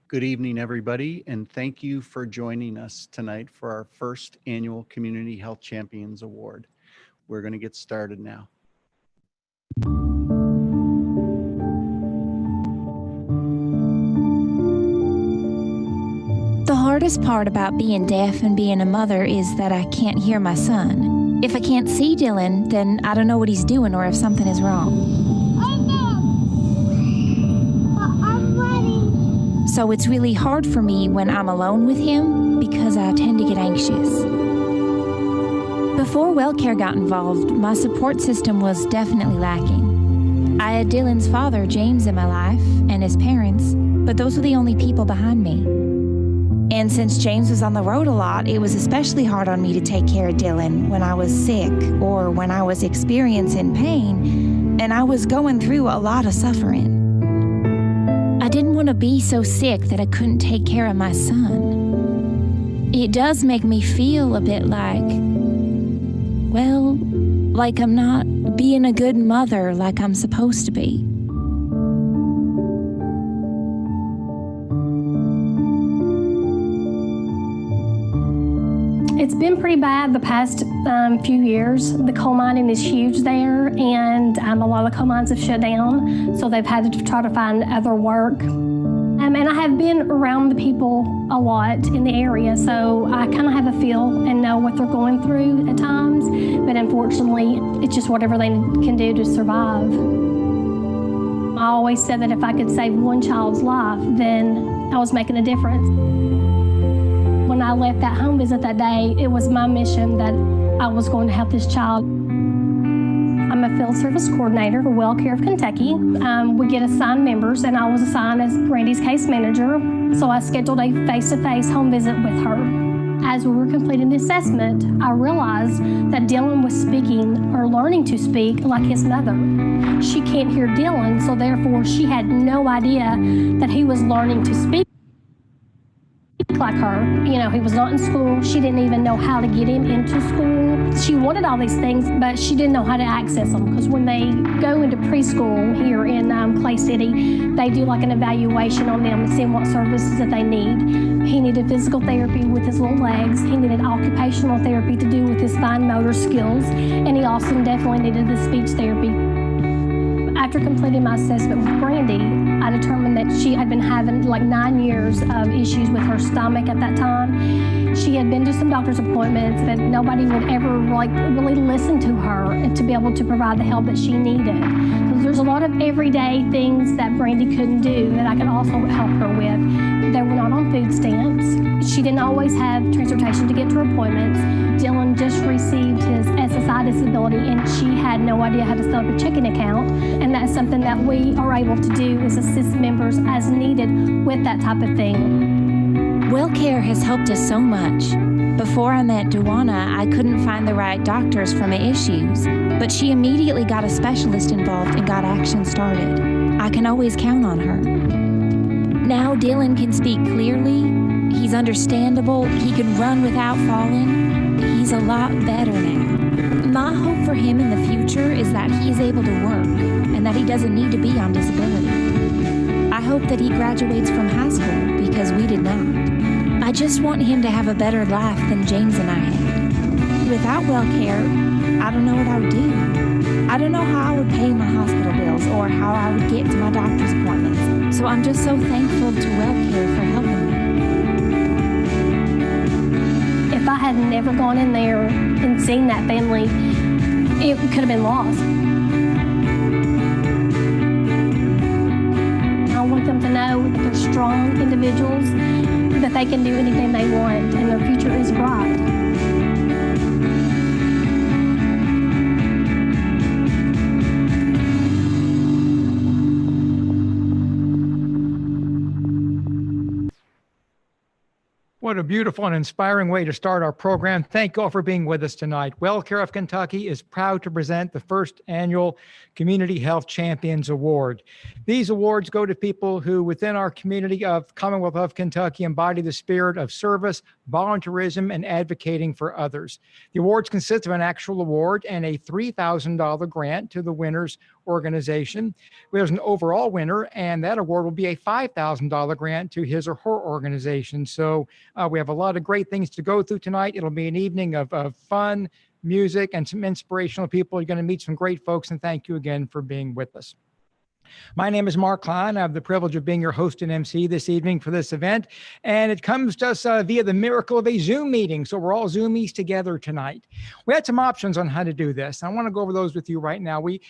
Good evening, everybody, and thank you for joining us tonight for our first annual Community Health Champions Award. We're going to get started now. The hardest part about being deaf and being a mother is that I can't hear my son. If I can't see Dylan, then I don't know what he's doing or if something is wrong. So it's really hard for me when I'm alone with him because I tend to get anxious. Before WellCare got involved, my support system was definitely lacking. I had Dylan's father, James, in my life, and his parents, but those were the only people behind me. And since James was on the road a lot, it was especially hard on me to take care of Dylan when I was sick or when I was experiencing pain, and I was going through a lot of suffering. I didn't want to be so sick that I couldn't take care of my son. It does make me feel a bit like, well, like I'm not being a good mother like I'm supposed to be. It's been pretty bad the past few years. The coal mining is huge there, and a lot of the coal mines have shut down, so they've had to try to find other work. And I have been around the people a lot in the area, so I kind of have a feel and know what they're going through at times, but unfortunately, it's just whatever they can do to survive. I always said that if I could save one child's life, then I was making a difference. When I left that home visit that day, it was my mission that I was going to help this child. I'm a field service coordinator for WellCare of Kentucky. We get assigned members, and I was assigned as Brandy's case manager, so I scheduled a face-to-face home visit with her. As we were completing the assessment, I realized that Dylan was speaking or learning to speak like his mother. She can't hear Dylan, so therefore she had no idea that he was learning to speak like her. You know, he was not in school. She didn't even know how to get him into school. She wanted all these things, but she didn't know how to access them, because when they go into preschool here in Clay City, they do like an evaluation on them and see what services that they need. He needed physical therapy with his little legs. He needed occupational therapy to do with his fine motor skills, and he also definitely needed the speech therapy. After completing my assessment with Brandy, I determined that she had been having like 9 years of issues with her stomach at that time. She had been to some doctor's appointments, but nobody would ever really listen to her and to be able to provide the help that she needed. So there's a lot of everyday things that Brandy couldn't do that I could also help her with. They were not on food stamps. She didn't always have transportation to get to her appointments. Dylan just received his SSI disability, and she had no idea how to set up a checking account. And that's something that we are able to do, is assist members as needed with that type of thing. WellCare has helped us so much. Before I met Duana, I couldn't find the right doctors for my issues, but she immediately got a specialist involved and got action started. I can always count on her. Now Dylan can speak clearly, he's understandable, he can run without falling. He's a lot better now. My hope for him in the future is that he is able to work and that he doesn't need to be on disability. I hope that he graduates from high school, because we did not. I just want him to have a better life than James and I had. Without WellCare, I don't know what I would do. I don't know how I would pay my hospital bills or how I would get to my doctor's appointments. So I'm just so thankful to WellCare for helping me. If I had never gone in there and seen that family, it could have been lost. I want them to know that they're strong individuals, that they can do anything they want, and their future is bright. What a beautiful and inspiring way to start our program. Thank you all for being with us tonight. WellCare of Kentucky is proud to present the first annual Community Health Champions Award. These awards go to people who, within our community of Commonwealth of Kentucky, embody the spirit of service, volunteerism, and advocating for others. The awards consist of an actual award and a $3,000 grant to the winners organization. There's an overall winner, and that award will be a $5,000 grant to his or her organization. So we have a lot of great things to go through tonight. It'll be an evening of fun, music, and some inspirational people. You're going to meet some great folks, and thank you again for being with us. My name is Mark Klein. I have the privilege of being your host and MC this evening for this event, and it comes to us via the miracle of a Zoom meeting. So we're all Zoomies together tonight. We had some options on how to do this. I want to go over those with you right now. We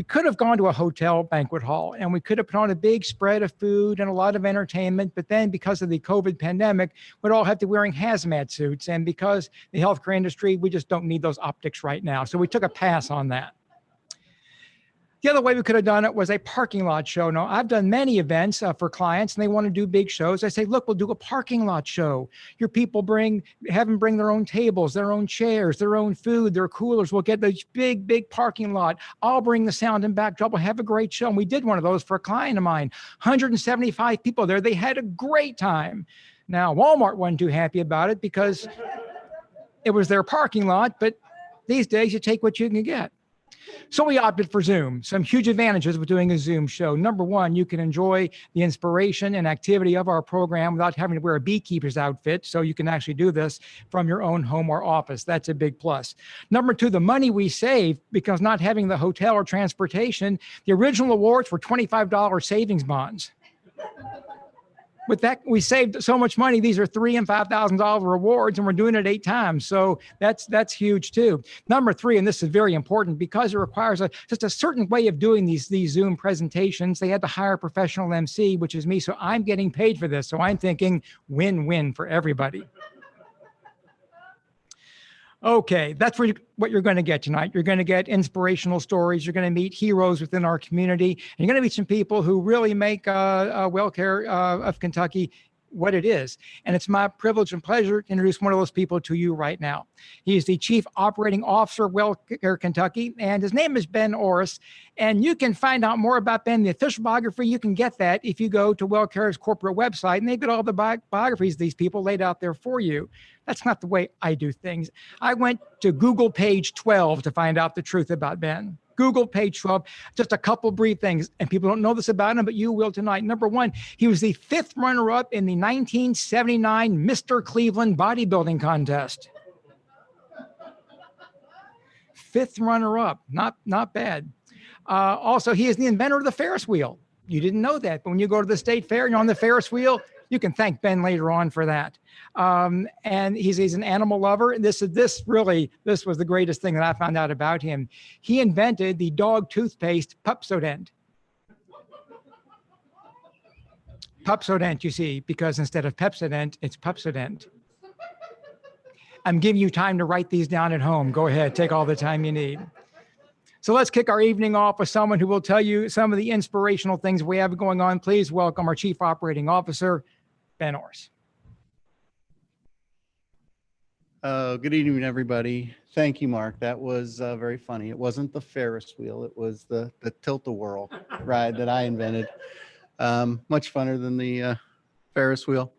could have gone to a hotel banquet hall, and we could have put on a big spread of food and a lot of entertainment. But then because of the COVID pandemic, we'd all have to be wearing hazmat suits. And because the healthcare industry, we just don't need those optics right now. So we took a pass on that. The other way we could have done it was a parking lot show. Now, I've done many events for clients, and they want to do big shows. I say, look, we'll do a parking lot show. Your people have them bring their own tables, their own chairs, their own food, their coolers. We'll get this big parking lot. I'll bring the sound and backdrop. We'll have a great show. And we did one of those for a client of mine. 175 people there. They had a great time. Now, Walmart wasn't too happy about it because it was their parking lot, but these days you take what you can get. So we opted for Zoom. Some huge advantages with doing a Zoom show. Number one, you can enjoy the inspiration and activity of our program without having to wear a beekeeper's outfit. So you can actually do this from your own home or office. That's a big plus. Number two, the money we save because not having the hotel or transportation, the original awards were $25 savings bonds. With that, we saved so much money. These are $3,000 and $5,000 rewards, and we're doing it 8 times. So that's huge too. Number three, and this is very important because it requires just a certain way of doing these Zoom presentations. They had to hire a professional MC, which is me. So I'm getting paid for this. So I'm thinking win-win for everybody. Okay, that's what you're going to get tonight. You're going to get inspirational stories. You're going to meet heroes within our community. And you're going to meet some people who really make WellCare of Kentucky what it is. And it's my privilege and pleasure to introduce one of those people to you right now. He is the Chief Operating Officer of WellCare Kentucky, and his name is Ben Orris. And you can find out more about Ben, the official biography. You can get that if you go to WellCare's corporate website, and they've got all the biographies of these people laid out there for you. That's not the way I do things. I went to Google page 12 to find out the truth about Ben. Google page 12, just a couple brief things. And people don't know this about him, but you will tonight. Number one, he was the 5th runner-up in the 1979 Mr. Cleveland bodybuilding contest. 5th runner-up, not bad. Also, he is the inventor of the Ferris wheel. You didn't know that, but when you go to the state fair and you're on the Ferris wheel, you can thank Ben later on for that. And he's an animal lover. This was the greatest thing that I found out about him. He invented the dog toothpaste Pepsodent. Pepsodent, you see, because instead of Pepsodent, it's Pepsodent. I'm giving you time to write these down at home. Go ahead, take all the time you need. So let's kick our evening off with someone who will tell you some of the inspirational things we have going on. Please welcome our Chief Operating Officer, Ben Orris. Good evening, everybody. Thank you, Mark. That was very funny. It wasn't the Ferris wheel. It was the tilt-a-whirl ride that I invented. Much funner than the Ferris wheel.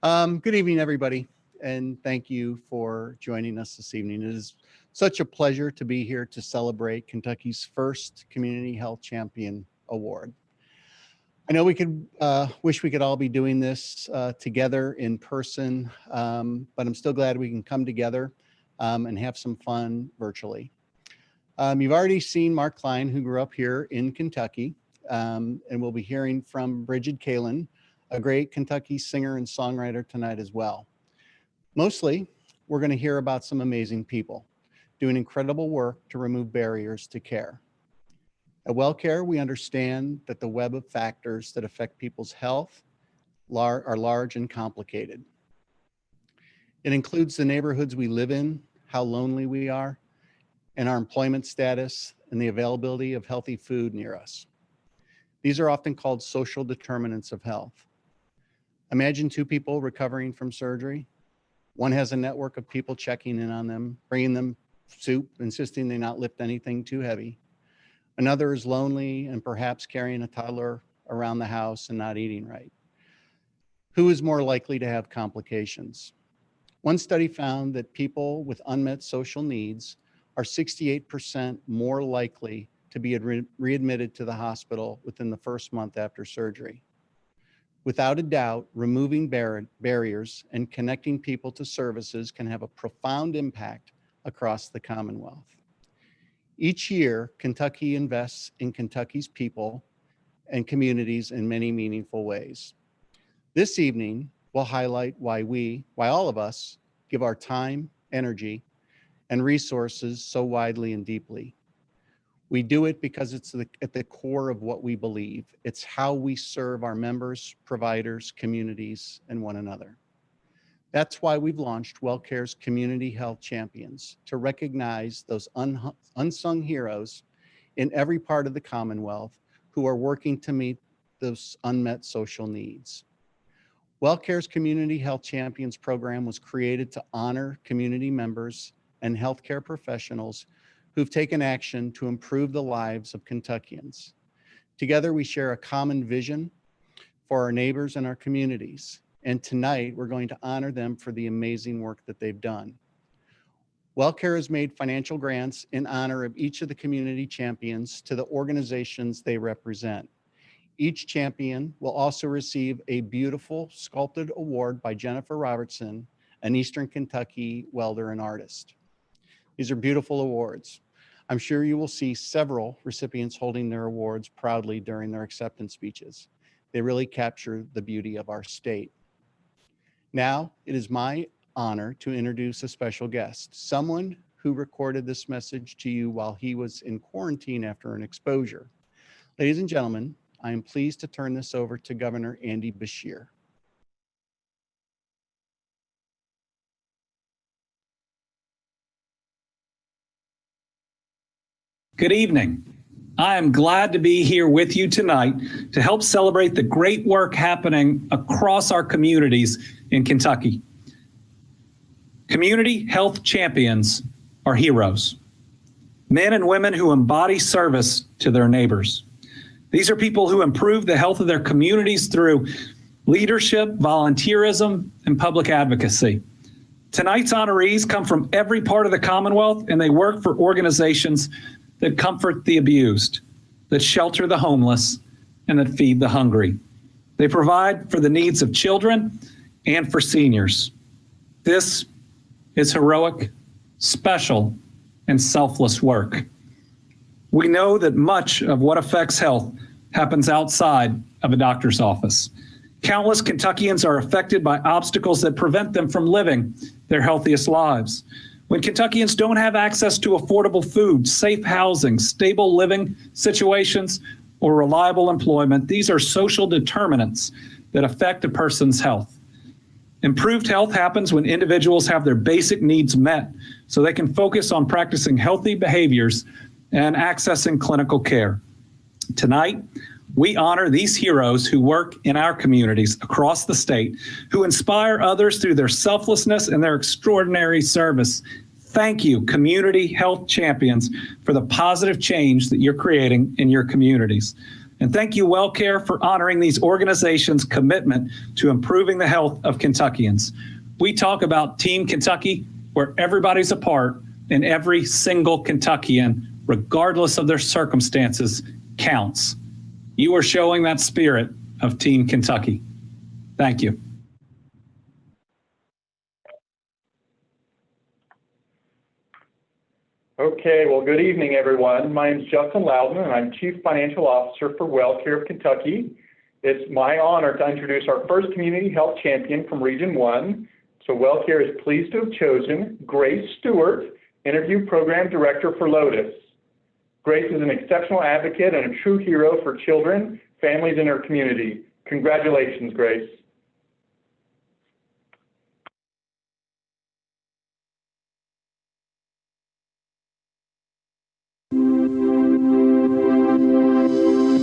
Good evening, everybody, and thank you for joining us this evening. It is such a pleasure to be here to celebrate Kentucky's first Community Health Champion Award. I know we could wish we could all be doing this together in person, but I'm still glad we can come together and have some fun virtually. You've already seen Mark Klein, who grew up here in Kentucky, and we'll be hearing from Bridget Kalin, a great Kentucky singer and songwriter tonight as well. Mostly, we're going to hear about some amazing people doing incredible work to remove barriers to care. At WellCare, we understand that the web of factors that affect people's health are large and complicated. It includes the neighborhoods we live in, how lonely we are, and our employment status, and the availability of healthy food near us. These are often called social determinants of health. Imagine 2 people recovering from surgery. One has a network of people checking in on them, bringing them soup, insisting they not lift anything too heavy. Another is lonely and perhaps carrying a toddler around the house and not eating right. Who is more likely to have complications? One study found that people with unmet social needs are 68% more likely to to be readmitted to the hospital within the first month after surgery. Without a doubt, removing barriers and connecting people to services can have a profound impact across the Commonwealth. Each year, Kentucky invests in Kentucky's people and communities in many meaningful ways. This evening, we'll highlight why all of us give our time, energy, and resources so widely and deeply. We do it because it's at the core of what we believe. It's how we serve our members, providers, communities, and one another. That's why we've launched WellCare's Community Health Champions, to recognize those unsung heroes in every part of the Commonwealth who are working to meet those unmet social needs. WellCare's Community Health Champions program was created to honor community members and healthcare professionals who've taken action to improve the lives of Kentuckians. Together, we share a common vision for our neighbors and our communities. And tonight, we're going to honor them for the amazing work that they've done. WellCare has made financial grants in honor of each of the community champions to the organizations they represent. Each champion will also receive a beautiful sculpted award by Jennifer Robertson, an Eastern Kentucky welder and artist. These are beautiful awards. I'm sure you will see several recipients holding their awards proudly during their acceptance speeches. They really capture the beauty of our state. Now, it is my honor to introduce a special guest, someone who recorded this message to you while he was in quarantine after an exposure. Ladies and gentlemen, I am pleased to turn this over to Governor Andy Beshear. Good evening. I am glad to be here with you tonight to help celebrate the great work happening across our communities in Kentucky. Community health champions are heroes, men and women who embody service to their neighbors. These are people who improve the health of their communities through leadership, volunteerism, and public advocacy. Tonight's honorees come from every part of the Commonwealth, and they work for organizations that comfort the abused, that shelter the homeless, and that feed the hungry. They provide for the needs of children and for seniors. This is heroic, special, and selfless work. We know that much of what affects health happens outside of a doctor's office. Countless Kentuckians are affected by obstacles that prevent them from living their healthiest lives. When Kentuckians don't have access to affordable food, safe housing, stable living situations, or reliable employment, these are social determinants that affect a person's health. Improved health happens when individuals have their basic needs met so they can focus on practicing healthy behaviors and accessing clinical care. Tonight, we honor these heroes who work in our communities across the state, who inspire others through their selflessness and their extraordinary service. Thank you, community health champions, for the positive change that you're creating in your communities. And thank you, WellCare, for honoring these organizations' commitment to improving the health of Kentuckians. We talk about Team Kentucky, where everybody's a part and every single Kentuckian, regardless of their circumstances, counts. You are showing that spirit of Team Kentucky. Thank you. Okay, well, good evening, everyone. My name is Justin Loudon, and I'm Chief Financial Officer for WellCare of Kentucky. It's my honor to introduce our first community health champion from Region 1. So WellCare is pleased to have chosen Grace Stewart, Interview Program Director for Lotus. Grace is an exceptional advocate and a true hero for children, families, and our community. Congratulations, Grace.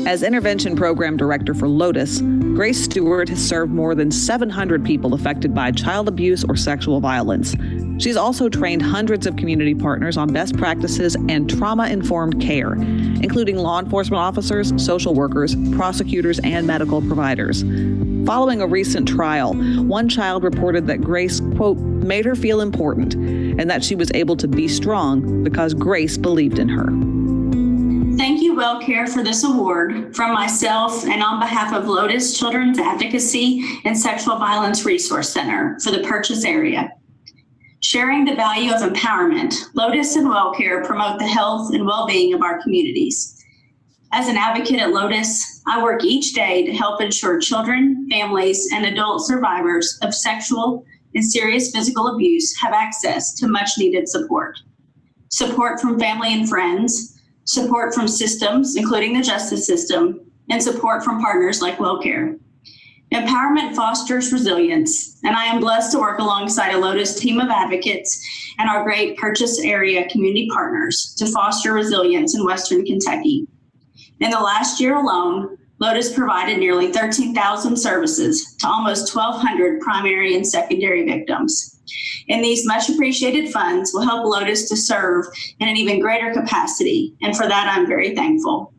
As Intervention Program Director for Lotus, Grace Stewart has served more than 700 people affected by child abuse or sexual violence. She's also trained hundreds of community partners on best practices and trauma-informed care, including law enforcement officers, social workers, prosecutors, and medical providers. Following a recent trial, one child reported that Grace, quote, made her feel important and that she was able to be strong because Grace believed in her. Thank you, WellCare, for this award from myself and on behalf of Lotus Children's Advocacy and Sexual Violence Resource Center for the Purchase area. Sharing the value of empowerment, Lotus and WellCare promote the health and well-being of our communities. As an advocate at Lotus, I work each day to help ensure children, families, and adult survivors of sexual and serious physical abuse have access to much-needed support. Support from family and friends, support from systems, including the justice system, and support from partners like WellCare. Empowerment fosters resilience, and I am blessed to work alongside a Lotus team of advocates and our great Purchase area community partners to foster resilience in Western Kentucky. In the last year alone, Lotus provided nearly 13,000 services to almost 1,200 primary and secondary victims. And these much appreciated funds will help Lotus to serve in an even greater capacity, and for that I'm very thankful.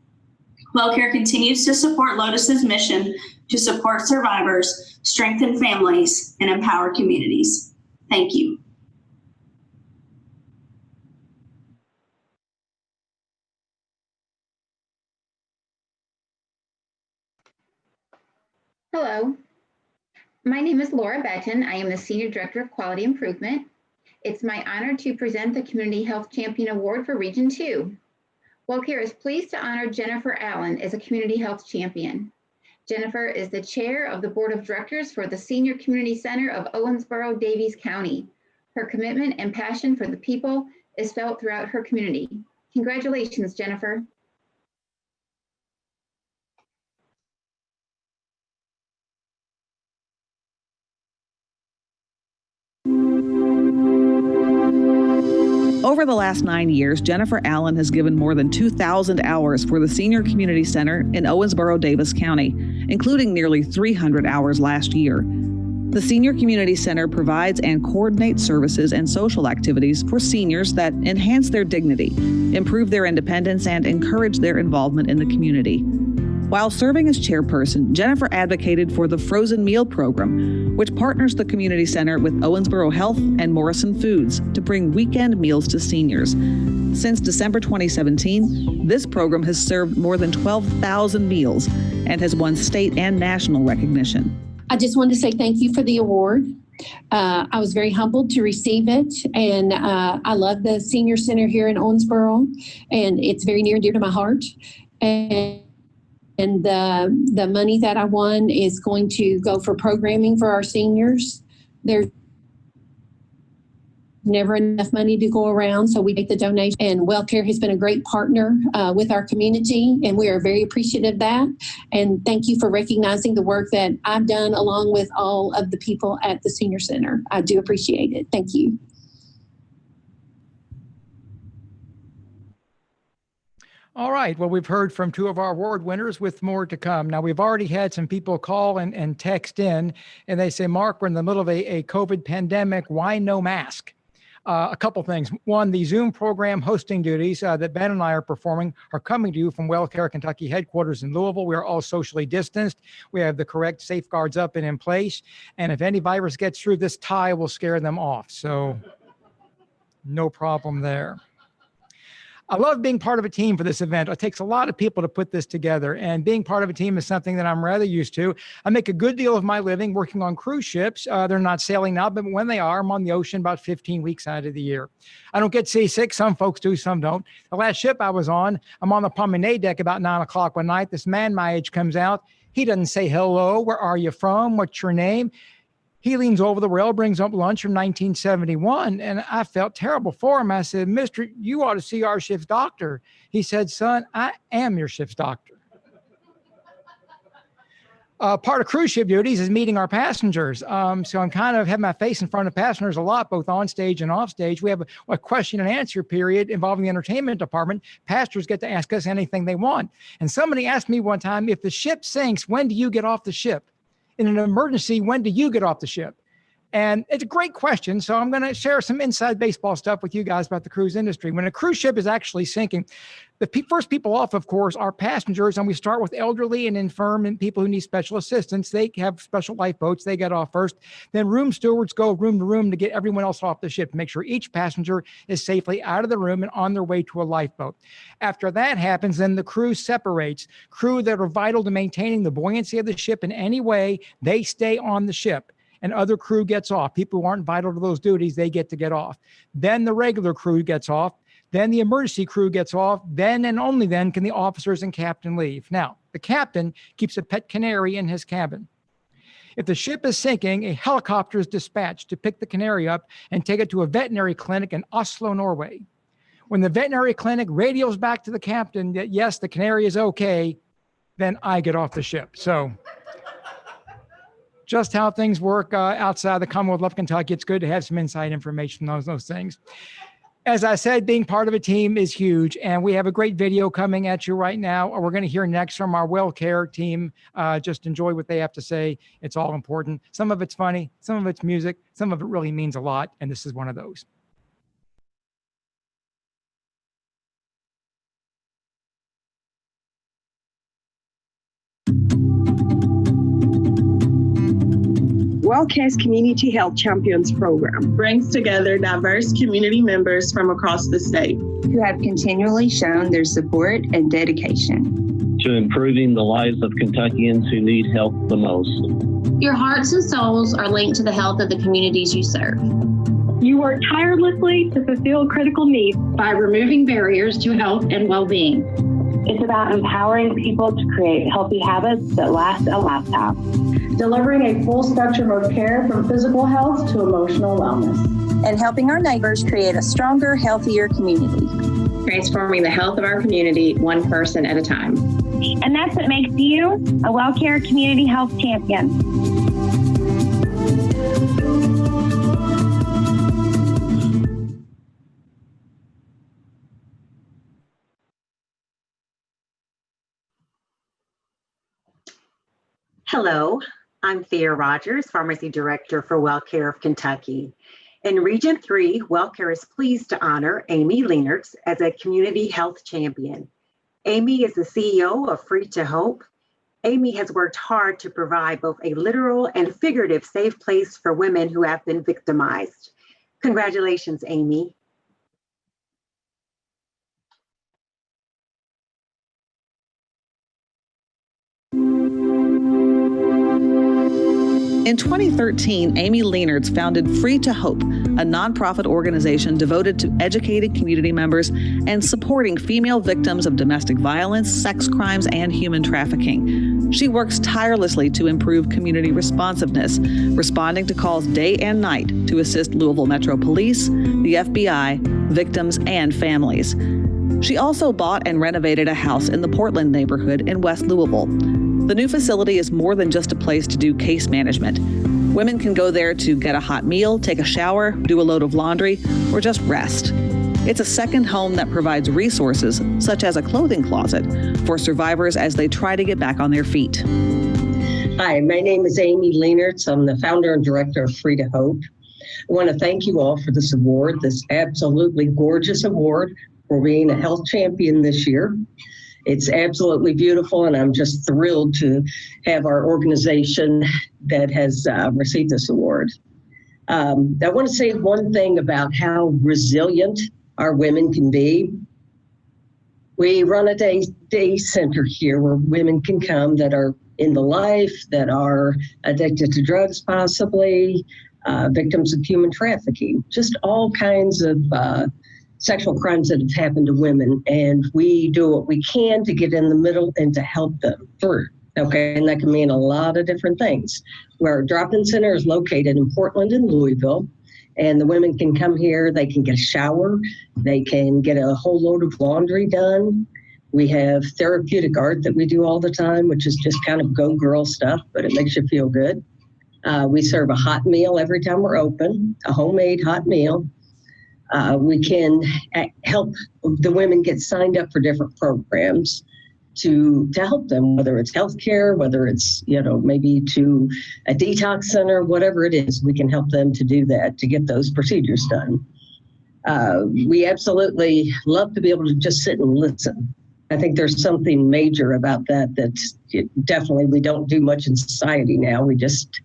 WellCare continues to support Lotus's mission to support survivors, strengthen families, and empower communities. Thank you. Hello, my name is Laura Betton. I am the Senior Director of Quality Improvement. It's my honor to present the Community Health Champion Award for Region 2. WellCare is pleased to honor Jennifer Allen as a Community Health Champion. Jennifer is the Chair of the Board of Directors for the Senior Community Center of Owensboro-Daviess County. Her commitment and passion for the people is felt throughout her community. Congratulations, Jennifer. Over the last 9 years, Jennifer Allen has given more than 2,000 hours for the Senior Community Center in Owensboro-Daviess County, including nearly 300 hours last year. The Senior Community Center provides and coordinates services and social activities for seniors that enhance their dignity, improve their independence, and encourage their involvement in the community. While serving as chairperson, Jennifer advocated for the Frozen Meal Program, which partners the community center with Owensboro Health and Morrison Foods to bring weekend meals to seniors. Since December 2017, this program has served more than 12,000 meals and has won state and national recognition. I just wanted to say thank you for the award. I was very humbled to receive it, and I love the senior center here in Owensboro, and it's very near and dear to my heart. And the money that I won is going to go for programming for our seniors. There's never enough money to go around, so we make the donation. And WellCare has been a great partner with our community, and we are very appreciative of that. And thank you for recognizing the work that I've done along with all of the people at the Senior Center. I do appreciate it. Thank you. All right. Well, we've heard from two of our award winners with more to come. Now, we've already had some people call and text in, and they say, Mark, we're in the middle of a COVID pandemic. Why no mask? A couple things. One, the Zoom program hosting duties that Ben and I are performing are coming to you from WellCare Kentucky headquarters in Louisville. We are all socially distanced. We have the correct safeguards up and in place. And if any virus gets through, this tie will scare them off. So no problem there. I love being part of a team for this event. It takes a lot of people to put this together, and being part of a team is something that I'm rather used to. I make a good deal of my living working on cruise ships. They're not sailing now, but when they are, I'm on the ocean about 15 weeks out of the year. I don't get seasick. Some folks do, some don't. The last ship I was on, I'm on the promenade deck about 9 o'clock one night. This man my age comes out. He doesn't say hello. Where are you from? What's your name? He leans over the rail, brings up lunch from 1971, and I felt terrible for him. I said, Mister, you ought to see our ship's doctor. He said, son, I am your ship's doctor. Part of cruise ship duties is meeting our passengers. So I'm kind of have my face in front of passengers a lot, both on stage and off stage. We have a question and answer period involving the entertainment department. Passengers get to ask us anything they want. And somebody asked me one time, if the ship sinks, when do you get off the ship? In an emergency, when do you get off the ship? And it's a great question. So I'm going to share some inside baseball stuff with you guys about the cruise industry. When a cruise ship is actually sinking, the first people off, of course, are passengers. And we start with elderly and infirm and people who need special assistance. They have special lifeboats. They get off first. Then room stewards go room to room to get everyone else off the ship to make sure each passenger is safely out of the room and on their way to a lifeboat. After that happens, then the crew separates. Crew that are vital to maintaining the buoyancy of the ship in any way, they stay on the ship. And other crew gets off. People who aren't vital to those duties, they get to get off. Then the regular crew gets off. Then the emergency crew gets off. Then and only then can the officers and captain leave. Now, the captain keeps a pet canary in his cabin. If the ship is sinking, a helicopter is dispatched to pick the canary up and take it to a veterinary clinic in Oslo, Norway. When the veterinary clinic radios back to the captain that, yes, the canary is okay, then I get off the ship. So just how things work outside the Commonwealth of Kentucky. It's good to have some inside information on those things. As I said, being part of a team is huge, and we have a great video coming at you right now. We're going to hear next from our WellCare team. Just enjoy what they have to say. It's all important. Some of it's funny, some of it's music, some of it really means a lot, and this is one of those. WellCare's Community Health Champions Program brings together diverse community members from across the state who have continually shown their support and dedication to improving the lives of Kentuckians who need help the most. Your hearts and souls are linked to the health of the communities you serve. You work tirelessly to fulfill critical needs by removing barriers to health and well-being. It's about empowering people to create healthy habits that last a lifetime. Delivering a full spectrum of care from physical health to emotional wellness. And helping our neighbors create a stronger, healthier community. Transforming the health of our community one person at a time. And that's what makes you a WellCare Community Health Champion. Hello, I'm Thea Rogers, Pharmacy Director for WellCare of Kentucky. In Region 3, WellCare is pleased to honor Amy Leenertz as a Community Health Champion. Amy is the CEO of Free to Hope. Amy has worked hard to provide both a literal and figurative safe place for women who have been victimized. Congratulations, Amy. In 2013, Amy Leenertz founded Free to Hope, a nonprofit organization devoted to educating community members and supporting female victims of domestic violence, sex crimes, and human trafficking. She works tirelessly to improve community responsiveness, responding to calls day and night to assist Louisville Metro Police, the FBI, victims, and families. She also bought and renovated a house in the Portland neighborhood in West Louisville. The new facility is more than just a place to do case management. Women can go there to get a hot meal, take a shower, do a load of laundry, or just rest. It's a second home that provides resources, such as a clothing closet, for survivors as they try to get back on their feet. Hi, my name is Amy Leenertz. I'm the founder and director of Free to Hope. I want to thank you all for this award, this absolutely gorgeous award for being a health champion this year. It's absolutely beautiful, and I'm just thrilled to have our organization that has received this award. I want to say one thing about how resilient our women can be. We run a day center here where women can come that are in the life, that are addicted to drugs possibly, victims of human trafficking, just all kinds of sexual crimes that have happened to women, and we do what we can to get in the middle and to help them through. Okay, and that can mean a lot of different things. Where our drop-in center is located in Portland and Louisville, and the women can come here, they can get a shower, they can get a whole load of laundry done. We have therapeutic art that we do all the time, which is just kind of go girl stuff, but it makes you feel good. We serve a hot meal every time we're open, a homemade hot meal. We can help the women get signed up for different programs. to help them, whether it's healthcare, whether it's, maybe to a detox center, whatever it is, we can help them to do that, to get those procedures done. We absolutely love to be able to just sit and listen. I think there's something major about that definitely we don't do much in society now. We just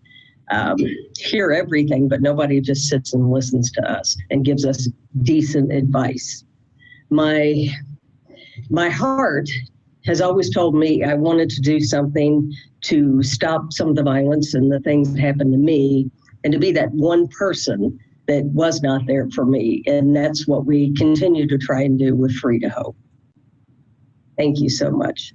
hear everything, but nobody just sits and listens to us and gives us decent advice. My heart has always told me I wanted to do something to stop some of the violence and the things that happened to me, and to be that one person that was not there for me. And that's what we continue to try and do with Free to Hope. Thank you so much.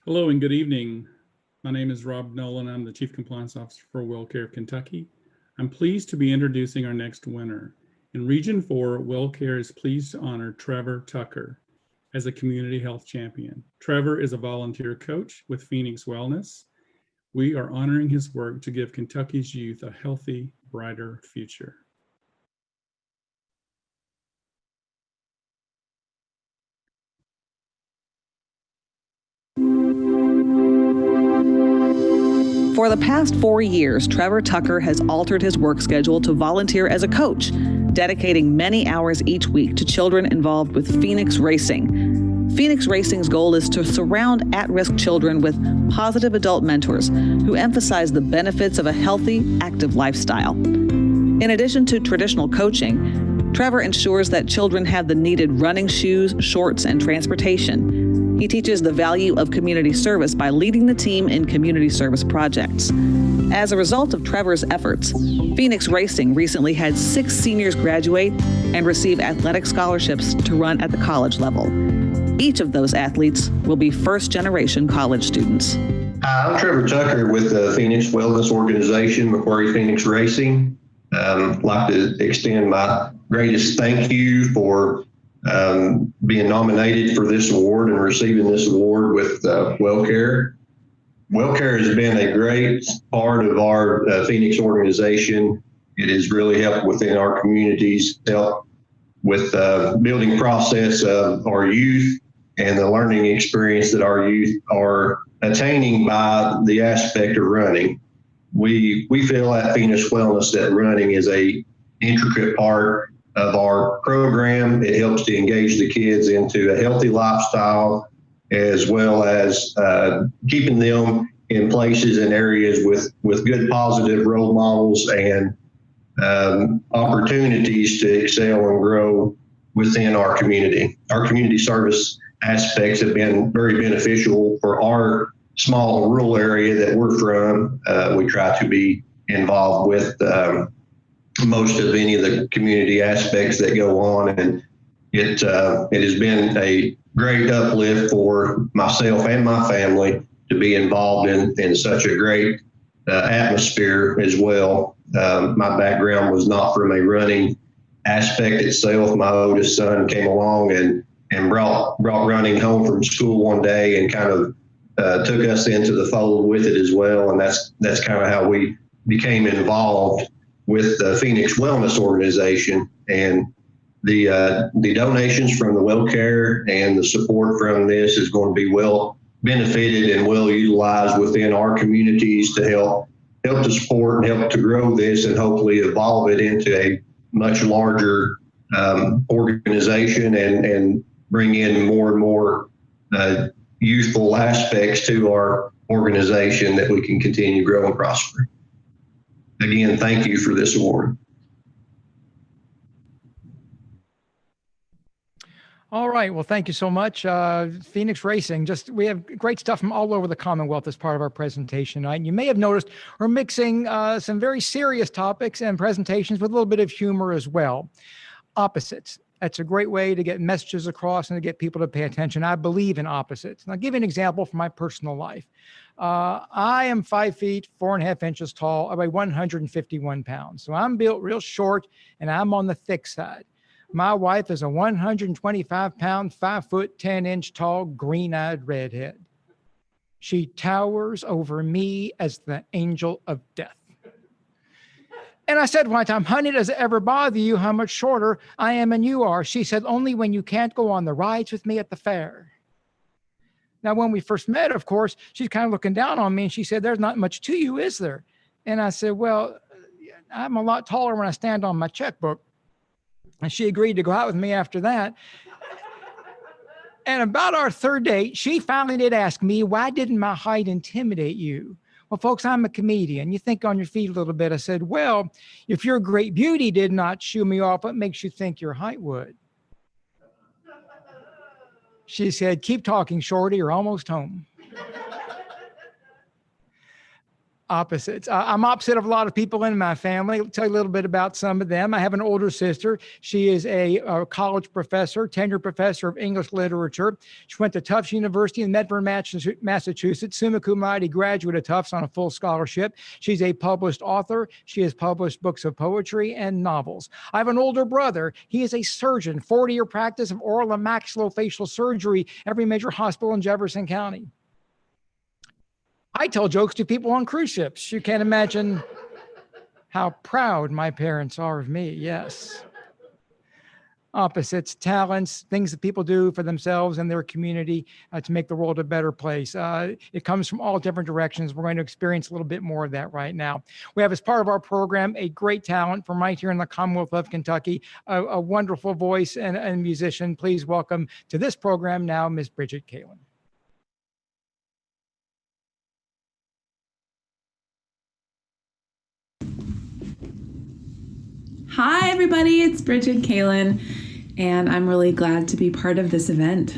Hello and good evening. My name is Rob Nolan. I'm the Chief Compliance Officer for WellCare of Kentucky. I'm pleased to be introducing our next winner. In Region 4, WellCare is pleased to honor Trevor Tucker as a community health champion. Trevor is a volunteer coach with Phoenix Wellness. We are honoring his work to give Kentucky's youth a healthy, brighter future. For the past 4 years, Trevor Tucker has altered his work schedule to volunteer as a coach, dedicating many hours each week to children involved with Phoenix Racing. Phoenix Racing's goal is to surround at-risk children with positive adult mentors who emphasize the benefits of a healthy, active lifestyle. In addition to traditional coaching, Trevor ensures that children have the needed running shoes, shorts, and transportation. He teaches the value of community service by leading the team in community service projects. As a result of Trevor's efforts, Phoenix Racing recently had 6 seniors graduate and receive athletic scholarships to run at the college level. Each of those athletes will be first-generation college students. Hi, I'm Trevor Tucker with the Phoenix Wellness Organization, Macquarie Phoenix Racing. I'd like to extend my greatest thank you for being nominated for this award and receiving this award with WellCare. WellCare has been a great part of our Phoenix organization. It has really helped within our communities, helped with the building process of our youth and the learning experience that our youth are attaining by the aspect of running. We feel at Phoenix Wellness that running is a intricate part of our program. It helps to engage the kids into a healthy lifestyle, as well as keeping them in places and areas with good positive role models and opportunities to excel and grow within our community. Our community service aspects have been very beneficial for our small rural area that we're from. We try to be involved with most of any of the community aspects that go on, and it has been a great uplift for myself and my family to be involved in such a great atmosphere as well. My background was not from a running aspect itself. My oldest son came along and brought running home from school one day and kind of took us into the fold with it as well, and that's kind of how we became involved with the Phoenix Wellness Organization. And the donations from the WellCare and the support from this is going to be well benefited and well utilized within our communities to help to support and help to grow this and hopefully evolve it into a much larger organization and bring in more and more youthful aspects to our organization that we can continue to grow and prosper. Again, thank you for this award. All right. Well, thank you so much. Phoenix Racing, we have great stuff from all over the Commonwealth as part of our presentation tonight. And you may have noticed we're mixing some very serious topics and presentations with a little bit of humor as well. Opposites. That's a great way to get messages across and to get people to pay attention. I believe in opposites. And I'll give you an example from my personal life. I am 5 feet, 4.5 inches tall. I weigh 151 pounds. So I'm built real short and I'm on the thick side. My wife is a 125 pound, 5 foot, 10 inch tall, green eyed redhead. She towers over me as the angel of death. And I said one time, honey, does it ever bother you how much shorter I am than you are? She said, only when you can't go on the rides with me at the fair. Now, when we first met, of course, she's kind of looking down on me and she said, there's not much to you, is there? And I said, well, I'm a lot taller when I stand on my checkbook. And she agreed to go out with me after that. And about our third date, she finally did ask me, why didn't my height intimidate you? Well, folks, I'm a comedian. You think on your feet a little bit. I said, well, if your great beauty did not shoo me off, what makes you think your height would? She said, keep talking, Shorty, you're almost home. Opposites. I'm opposite of a lot of people in my family. I'll tell you a little bit about some of them. I have an older sister. She is a college professor, tenured professor of English literature. She went to Tufts University in Medford, Massachusetts, summa cum laude graduate of Tufts on a full scholarship. She's a published author. She has published books of poetry and novels. I have an older brother. He is a surgeon, 40-year practice of oral and maxillofacial surgery, every major hospital in Jefferson County. I tell jokes to people on cruise ships. You can't imagine how proud my parents are of me. Yes. Opposites, talents, things that people do for themselves and their community to make the world a better place. It comes from all different directions. We're going to experience a little bit more of that right now. We have as part of our program a great talent from right here in the Commonwealth of Kentucky, a wonderful voice and musician. Please welcome to this program now, Ms. Bridget Kalin. Hi, everybody. It's Bridget Kalin, and I'm really glad to be part of this event.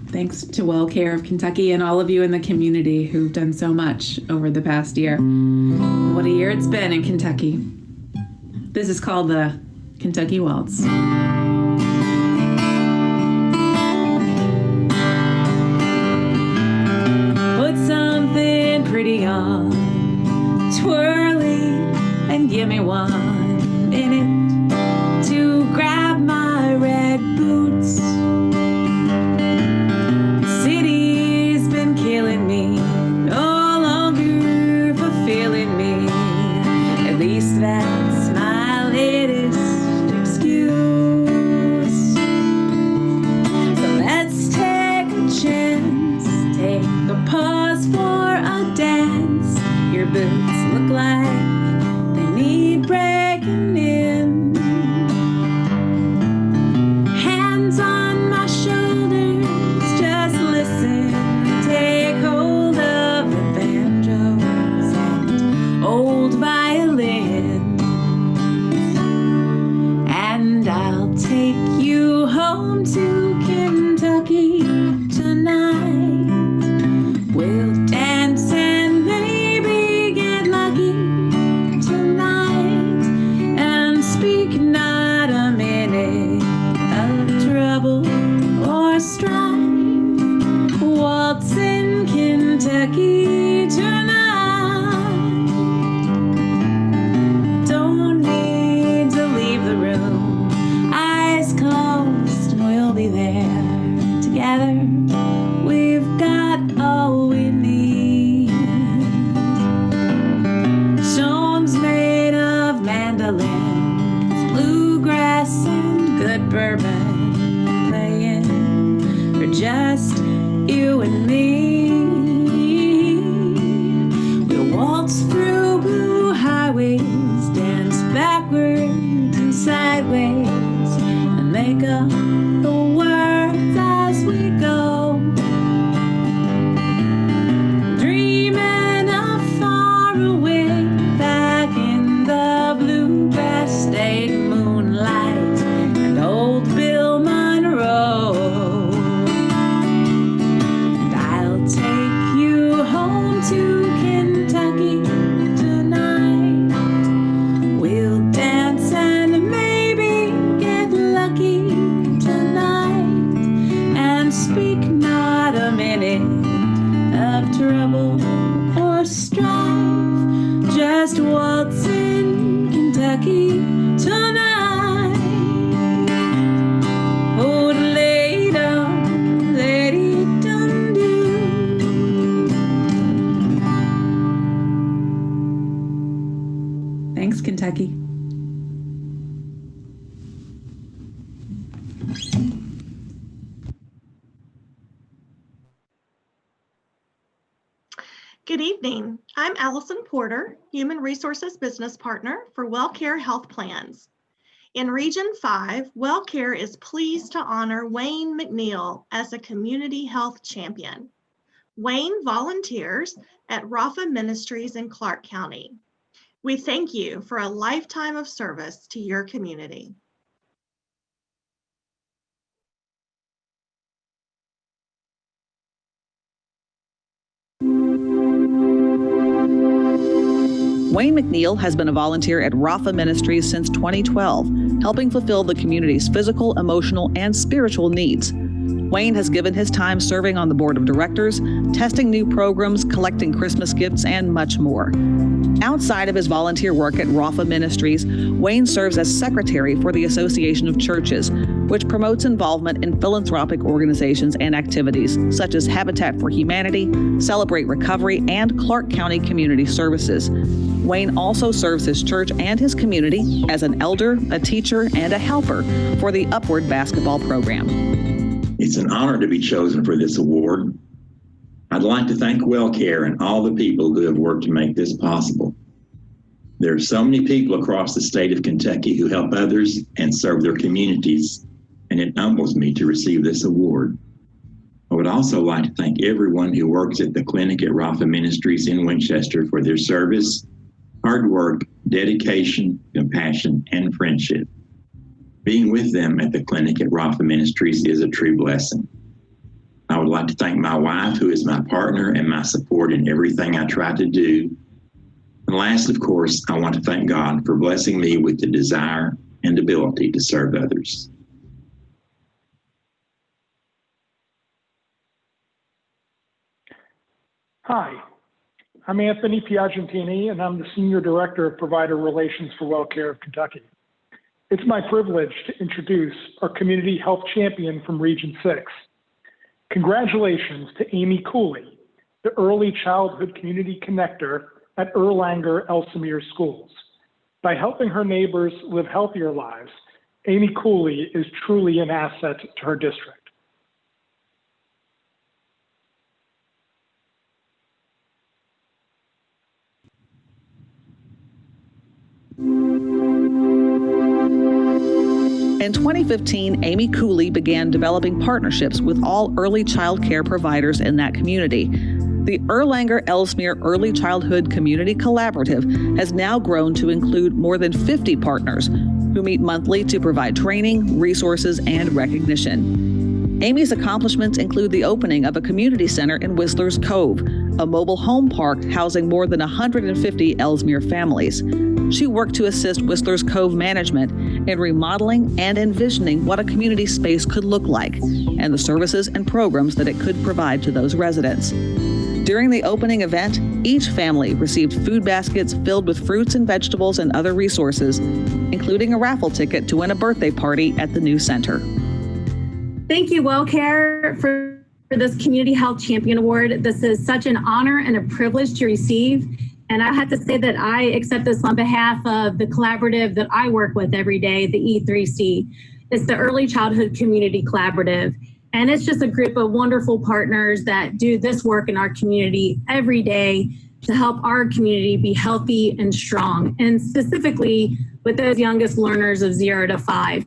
Thanks to WellCare of Kentucky and all of you in the community who've done so much over the past year. What a year it's been in Kentucky. This is called the Kentucky Waltz. Put something pretty on, twirly, and give me 1 minute to grab my red boots. The city's been killing me, no longer fulfilling me. At least that's my latest excuse. So let's take a chance, take a pause for a dance. Your boots look like they need breaking in. Hands on my shoulders, just listen. Take hold of the banjos and old violins, and I'll take you home to Kentucky tonight. We'll dance and maybe get lucky tonight, and speak not a minute of trouble or strife. Waltz in Kentucky tonight. Don't need to leave the room, eyes closed, and we'll be there together. We've got all we need. Songs made of mandolins, bluegrass, and good bourbon playing for just you and me. We'll waltz through blue highways, dance backwards and sideways, and make up the words as we go. Dreaming of far away, back in the bluegrass state moonlight and old Bill Monroe. And I'll take you home to Kentucky tonight. We'll dance and maybe get lucky tonight, and speak not a minute of trouble or strife. Just waltz in Kentucky tonight. Oh, lady-dum, lady-dum-doo. Thanks, Kentucky. Good evening. I'm Allison Porter, Human Resources Business Partner for WellCare Health Plans. In Region 5, WellCare is pleased to honor Wayne McNeil as a Community Health Champion. Wayne volunteers at Rafa Ministries in Clark County. We thank you for a lifetime of service to your community. Wayne McNeil has been a volunteer at Rafa Ministries since 2012, helping fulfill the community's physical, emotional, and spiritual needs. Wayne has given his time serving on the board of directors, testing new programs, collecting Christmas gifts, and much more. Outside of his volunteer work at Rafa Ministries, Wayne serves as secretary for the Association of Churches, which promotes involvement in philanthropic organizations and activities such as Habitat for Humanity, Celebrate Recovery, and Clark County Community Services. Wayne also serves his church and his community as an elder, a teacher, and a helper for the Upward basketball program. It's an honor to be chosen for this award. I'd like to thank WellCare and all the people who have worked to make this possible. There are so many people across the state of Kentucky who help others and serve their communities, and it humbles me to receive this award. I would also like to thank everyone who works at the clinic at Rafa Ministries in Winchester for their service, hard work, dedication, compassion, and friendship. Being with them at the clinic at Rafa Ministries is a true blessing. I would like to thank my wife, who is my partner and my support in everything I try to do. And last, of course, I want to thank God for blessing me with the desire and ability to serve others. Hi, I'm Anthony Piagentini, and I'm the Senior Director of Provider Relations for WellCare of Kentucky. It's my privilege to introduce our Community Health Champion from Region 6. Congratulations to Amy Cooley, the Early Childhood Community Connector at Erlanger-Ellesmere Schools. By helping her neighbors live healthier lives, Amy Cooley is truly an asset to her district. In 2015, Amy Cooley began developing partnerships with all early child care providers in that community. The Erlanger-Ellesmere Early Childhood Community Collaborative has now grown to include more than 50 partners who meet monthly to provide training, resources, and recognition. Amy's accomplishments include the opening of a community center in Whistler's Cove, a mobile home park housing more than 150 Ellesmere families. She worked to assist Whistler's Cove management in remodeling and envisioning what a community space could look like and the services and programs that it could provide to those residents. During the opening event, each family received food baskets filled with fruits and vegetables and other resources, including a raffle ticket to win a birthday party at the new center. Thank you, WellCare, for this Community Health Champion Award. This is such an honor and a privilege to receive. And I have to say that I accept this on behalf of the collaborative that I work with every day, the E3C. It's the Early Childhood Community Collaborative. And it's just a group of wonderful partners that do this work in our community every day to help our community be healthy and strong, and specifically with those youngest learners of 0 to 5.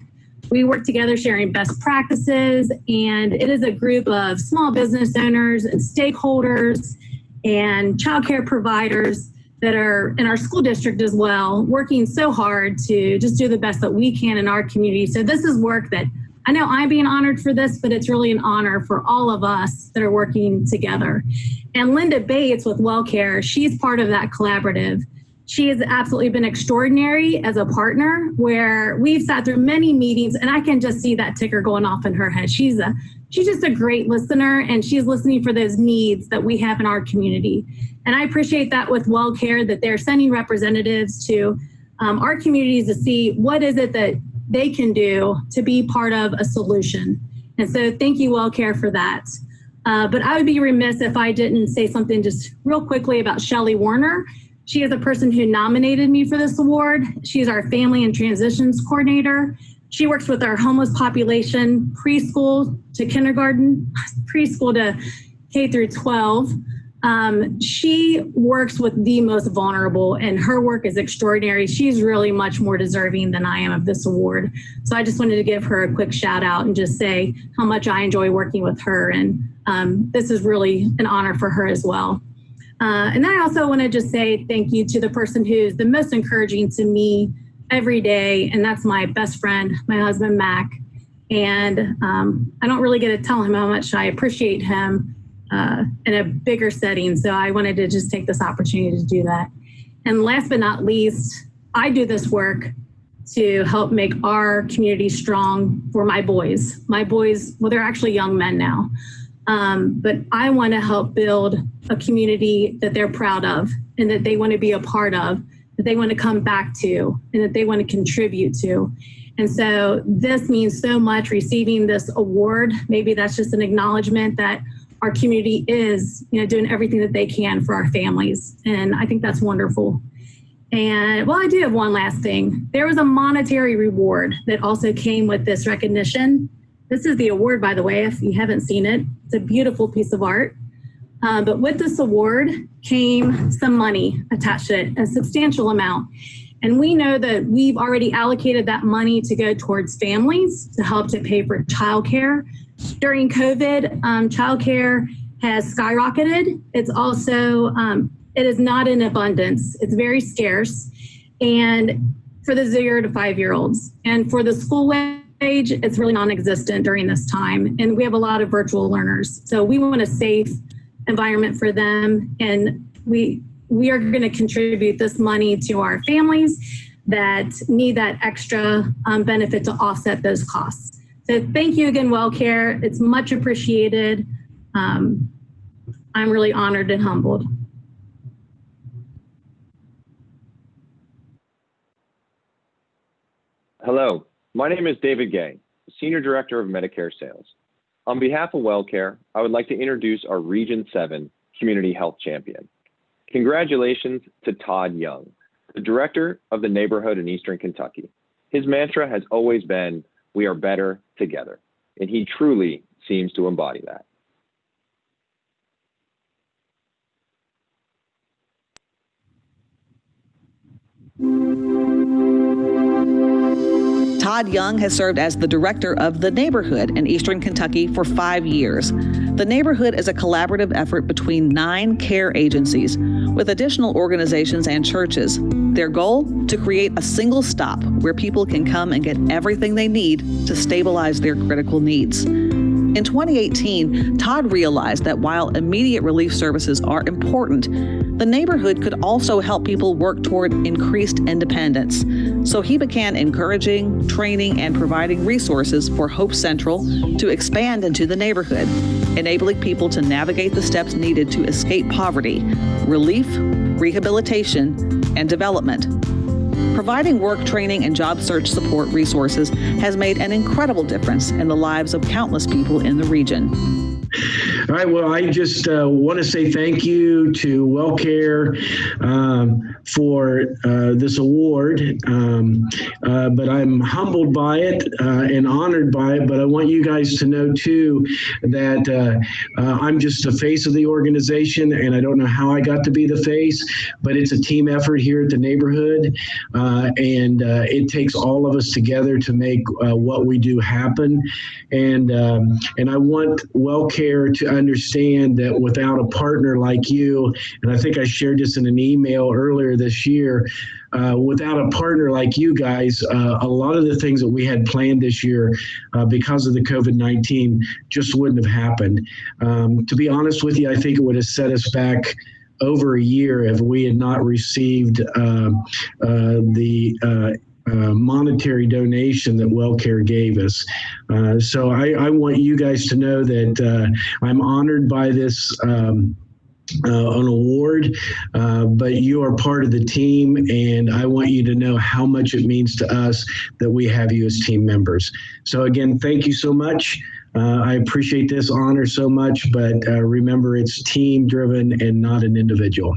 We work together sharing best practices, and it is a group of small business owners and stakeholders and childcare providers that are in our school district as well, working so hard to just do the best that we can in our community. So this is work that I know I'm being honored for this, but it's really an honor for all of us that are working together. And Linda Bates with WellCare, she's part of that collaborative. She has absolutely been extraordinary as a partner, where we've sat through many meetings and I can just see that ticker going off in her head. She's just a great listener, and she's listening for those needs that we have in our community. And I appreciate that with WellCare, that they're sending representatives to our communities to see what is it that they can do to be part of a solution. And so thank you, WellCare, for that. But I would be remiss if I didn't say something just real quickly about Shelley Warner. She is the person who nominated me for this award. She's our Family and Transitions Coordinator. She works with our homeless population, preschool to kindergarten, preschool to K through 12. She works with the most vulnerable, and her work is extraordinary. She's really much more deserving than I am of this award. So I just wanted to give her a quick shout out and just say how much I enjoy working with her. And this is really an honor for her as well. And then I also want to just say thank you to the person who's the most encouraging to me every day, and that's my best friend, my husband, Mac. And I don't really get to tell him how much I appreciate him in a bigger setting. So I wanted to just take this opportunity to do that. And last but not least, I do this work to help make our community strong for my boys. My boys, well, they're actually young men now. But I want to help build a community that they're proud of and that they want to be a part of, that they want to come back to, and that they want to contribute to. And so this means so much, receiving this award. Maybe that's just an acknowledgement that our community is, doing everything that they can for our families. And I think that's wonderful. And well, I do have one last thing. There was a monetary reward that also came with this recognition. This is the award, by the way, if you haven't seen it. It's a beautiful piece of art. But with this award came some money attached to it, a substantial amount. And we know that we've already allocated that money to go towards families to help to pay for childcare. During COVID, childcare has skyrocketed. It's also, it is not in abundance. It's very scarce. And for the 0 to 5-year-olds. And for the school age, it's really non-existent during this time. And we have a lot of virtual learners. So we want a safe environment for them. And we are going to contribute this money to our families that need that extra benefit to offset those costs. So thank you again, WellCare. It's much appreciated. I'm really honored and humbled. Hello, my name is David Gay, Senior Director of Medicare Sales. On behalf of WellCare, I would like to introduce our Region 7 Community Health Champion. Congratulations to Todd Young, the Director of the Neighborhood in Eastern Kentucky. His mantra has always been, "We are better together," and he truly seems to embody that. Todd Young has served as the director of the Neighborhood in Eastern Kentucky for 5 years. The Neighborhood is a collaborative effort between 9 care agencies with additional organizations and churches. Their goal? To create a single stop where people can come and get everything they need to stabilize their critical needs. In 2018, Todd realized that while immediate relief services are important, the Neighborhood could also help people work toward increased independence. So he began encouraging, training, and providing resources for Hope Central to expand into the Neighborhood, enabling people to navigate the steps needed to escape poverty, relief, rehabilitation, and development. Providing work training and job search support resources has made an incredible difference in the lives of countless people in the region. All right, well, I just want to say thank you to WellCare for this award, but I'm humbled by it and honored by it, but I want you guys to know too that I'm just the face of the organization, and I don't know how I got to be the face, but it's a team effort here at the Neighborhood, and it takes all of us together to make what we do happen, and I want WellCare to understand that without a partner like you, and I think I shared this in an email earlier this year, without a partner like you guys, a lot of the things that we had planned this year because of the COVID-19 just wouldn't have happened. To be honest with you, I think it would have set us back over a year if we had not received the monetary donation that WellCare gave us. So I want you guys to know that I'm honored by this an award, but you are part of the team, and I want you to know how much it means to us that we have you as team members. So again, thank you so much. I appreciate this honor so much, but remember, it's team driven and not an individual.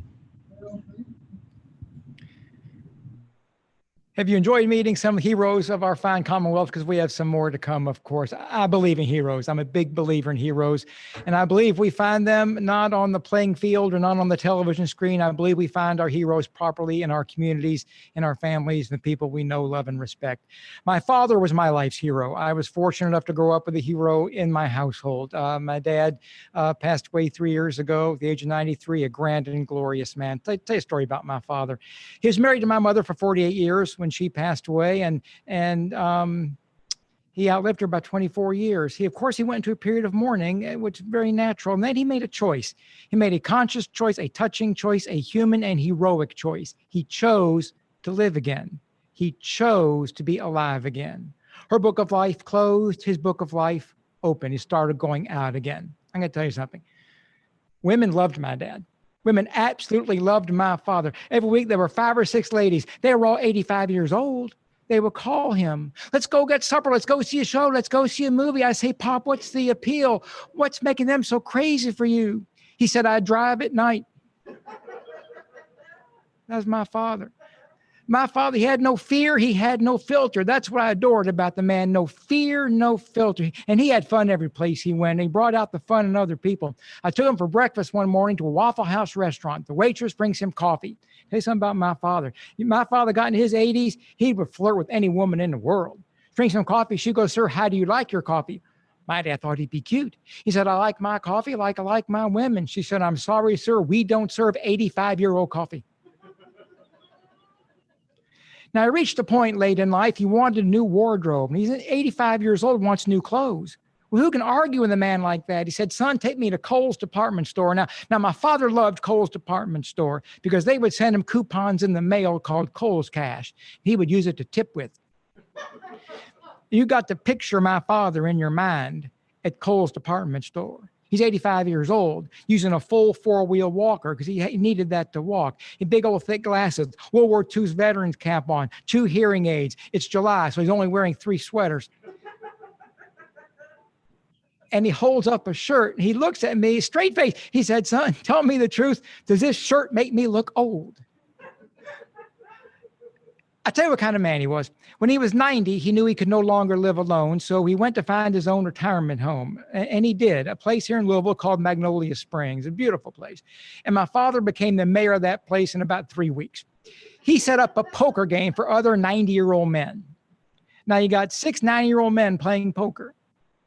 And Have you enjoyed meeting some heroes of our fine Commonwealth? Because we have some more to come, of course. I believe in heroes. I'm a big believer in heroes. And I believe we find them not on the playing field or not on the television screen. I believe we find our heroes properly in our communities, in our families, and the people we know, love, and respect. My father was my life's hero. I was fortunate enough to grow up with a hero in my household. My dad passed away 3 years ago at the age of 93, a grand and glorious man. Tell you a story about my father. He was married to my mother for 48 years when she passed away, and he outlived her by 24 years. He went into a period of mourning, which is very natural. And then he made a choice. He made a conscious choice, a touching choice, a human and heroic choice. He chose to live again. He chose to be alive again. Her book of life closed, his book of life opened. He started going out again. I'm going to tell you something. Women loved my dad. Women absolutely loved my father. Every week there were 5 or 6 ladies. They were all 85 years old. They would call him. Let's go get supper. Let's go see a show. Let's go see a movie. I say, Pop, what's the appeal? What's making them so crazy for you? He said, I drive at night. That's my father. My father, he had no fear. He had no filter. That's what I adored about the man. No fear, no filter. And he had fun every place he went. He brought out the fun in other people. I took him for breakfast one morning to a Waffle House restaurant. The waitress brings him coffee. Tell you something about my father. My father got in his 80s. He would flirt with any woman in the world. Drinks some coffee. She goes, sir, how do you like your coffee? My dad thought he'd be cute. He said, I like my coffee like I like my women. She said, I'm sorry, sir. We don't serve 85-year-old coffee. Now, he reached a point late in life, he wanted a new wardrobe. And he's 85 years old, wants new clothes. Well, who can argue with a man like that? He said, son, take me to Kohl's department store. Now, my father loved Kohl's department store because they would send him coupons in the mail called Kohl's Cash. He would use it to tip with. You got to picture my father in your mind at Kohl's department store. He's 85 years old, using a full 4-wheel walker because he needed that to walk. He big old thick glasses, World War II's veterans cap on, 2 hearing aids. It's July, so he's only wearing 3 sweaters. And he holds up a shirt, and he looks at me, straight face. He said, son, tell me the truth. Does this shirt make me look old? I tell you what kind of man he was. When he was 90, he knew he could no longer live alone, so he went to find his own retirement home. And he did, a place here in Louisville called Magnolia Springs, a beautiful place. And my father became the mayor of that place in about 3 weeks. He set up a poker game for other 90-year-old men. Now you got 6 90-year-old men playing poker.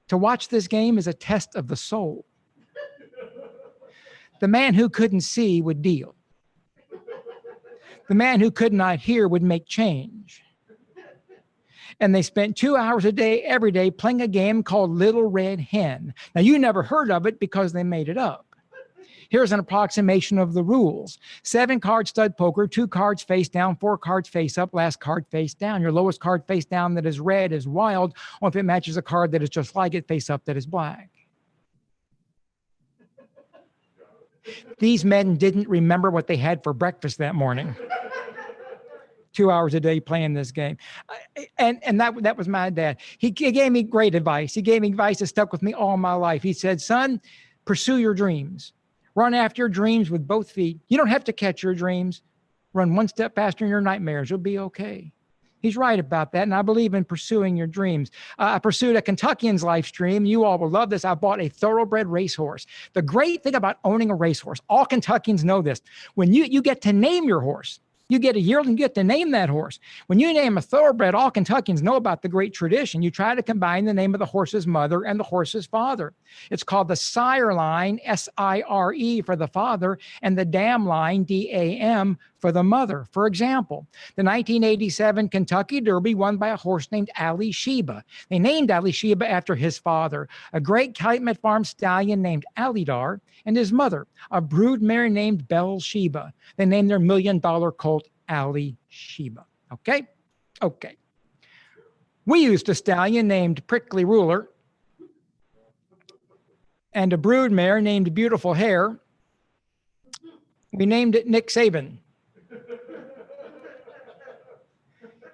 To watch this game is a test of the soul. The man who couldn't see would deal. The man who could not hear would make change. And they spent 2 hours a day, every day, playing a game called Little Red Hen. Now, you never heard of it because they made it up. Here's an approximation of the rules. 7-card stud poker, 2 cards face down, 4 cards face up, last card face down. Your lowest card face down that is red is wild, or if it matches a card that is just like it, face up that is black. These men didn't remember what they had for breakfast that morning. 2 hours a day playing this game. And that was my dad. He gave me great advice. He gave me advice that stuck with me all my life. He said, son, pursue your dreams. Run after your dreams with both feet. You don't have to catch your dreams. Run one step faster in your nightmares. You'll be okay. He's right about that, and I believe in pursuing your dreams. I pursued a Kentuckian's life stream. You all will love this. I bought a thoroughbred racehorse. The great thing about owning a racehorse, all Kentuckians know this, when you get to name your horse, you get a yearling, you get to name that horse. When you name a thoroughbred, all Kentuckians know about the great tradition. You try to combine the name of the horse's mother and the horse's father. It's called the sire line, S-I-R-E for the father, and the dam line, D-A-M, for the mother. For example, the 1987 Kentucky Derby won by a horse named Ali Sheba. They named Ali Sheba after his father, a great Calumet Farm stallion named Alidar, and his mother, a broodmare named Belle Sheba. They named their $1 million colt Ali Sheba. Okay? Okay. We used a stallion named Prickly Ruler and a broodmare named Beautiful Hair. We named it Nick Saban.